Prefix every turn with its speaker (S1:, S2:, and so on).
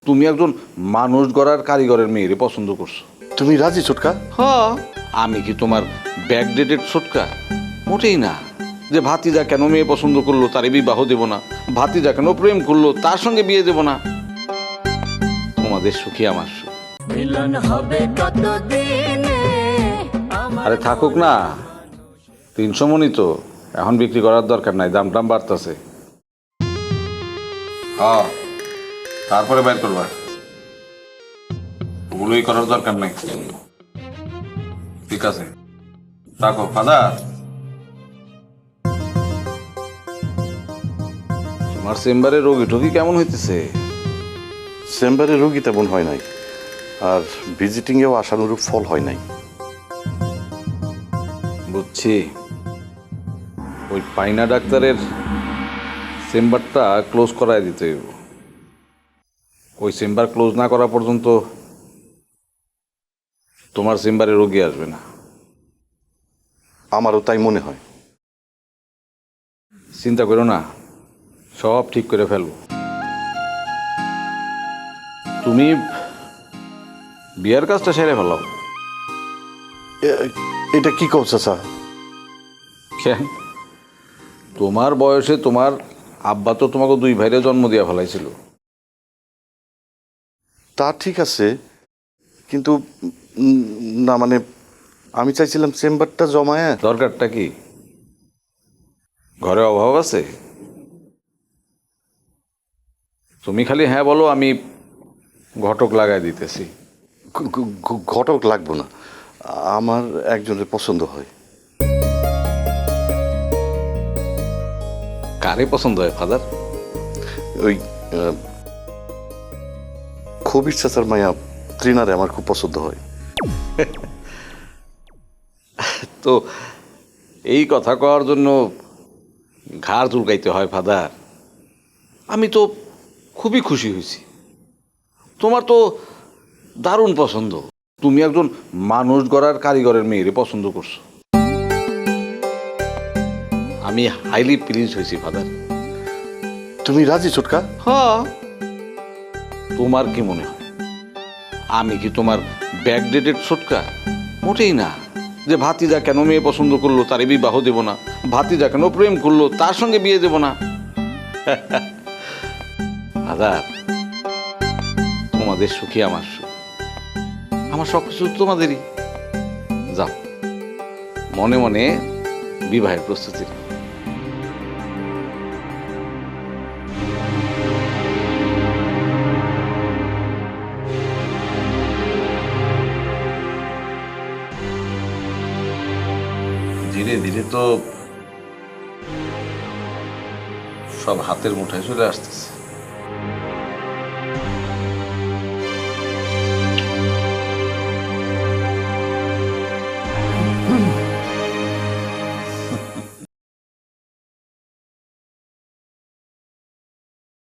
S1: তুমি একজন মানুষ গড়ার কারিগরের মেয়েরে পছন্দ করছো।
S2: তুমি রাজি ছোটকা?
S1: হ্যাঁ, আমি কি তোমার ব্যাকডেটেড ছোটকা? মোটেই না। যে ভাতিজা কেন মেয়ে পছন্দ করলো তারে বিবাহ দেব না, ভাতিজা কেন প্রেম করলো তার সঙ্গে বিয়ে দেব না। তোমাদের সুখী আমার সুখ।
S3: মিলন হবে কতদিনে।
S1: আরে থাকুক না, 300 মণি তো, এখন বিক্রি করার দরকার নাই, দাম টাম বাড়তেছে। হ্যাঁ, তারপরে বের করবা, ওগুলোই করার দরকার নাই। ঠিক আছে, থাকো ফাদার। তোমার চেম্বারে রোগী টোগী কেমন হইতেছে?
S2: চেম্বারে রোগী তেমন হয় নাই, আর ভিজিটিংয়েও আশানুরূপ ফল হয় নাই।
S1: বুঝছি। ওই পাইনা ডাক্তারের চেম্বারটা ক্লোজ করায় দিতে হইব। ওই চেম্বার ক্লোজ না করা পর্যন্ত তোমার চেম্বারে রোগী আসবে না।
S2: আমারও তাই মনে হয়।
S1: চিন্তা করো না, সব ঠিক করে ফেলবো। তুমি বিয়ার কাজটা সেরে ফেলাও।
S2: এটা কি কও চাচা?
S1: কেন? তোমার বয়সে তোমার আব্বা তো তোমাকে 2 ভাইরে জন্ম দিয়া ফেলাইছিল।
S2: তা ঠিক আছে, কিন্তু না মানে আমি চাইছিলাম চেম্বারটা জমায়ে।
S1: দরকারটা কি? ঘরে অভাব আছে? তুমি খালি হ্যাঁ বলো, আমি ঘটক লাগাই দিতেছি।
S2: ঘটক লাগবো না, আমার একজনের পছন্দ হয়।
S1: কারে পছন্দ হয় ফাদার?
S2: ওই খবির চাচার মায়া ত্রিনারে আমার খুব পছন্দ হয়।
S1: তো এই কথা কওয়ার জন্য ঘাড় চুলকাইতে হয় ফাদার? আমি তো খুবই খুশি হয়েছি। তোমার তো দারুণ পছন্দ। তুমি একজন মানুষ গড়ার কারিগরের মেয়েরে পছন্দ করছো। আমি হাইলি প্লিজ হয়েছি ফাদার।
S2: তুমি রাজি ছোটকা?
S1: হ্যাঁ। তোমার কি মনে হয় আমি কি তোমার ব্যাকডেটেড ছোটকা? মোটেই না। যে ভাতিজা কেন মেয়ে পছন্দ করলো তারে বিবাহ দেব না, ভাতিজা কেন প্রেম করলো তার সঙ্গে বিয়ে দেব না। ফাদার, তোমাদের সুখী আমার সুখ। আমার সব কিছু তোমাদেরই। যাও, মনে মনে বিবাহের প্রস্তুতি নাও। ধীরে ধীরে তো সব হাতের মুঠায় চলে আসতেছে।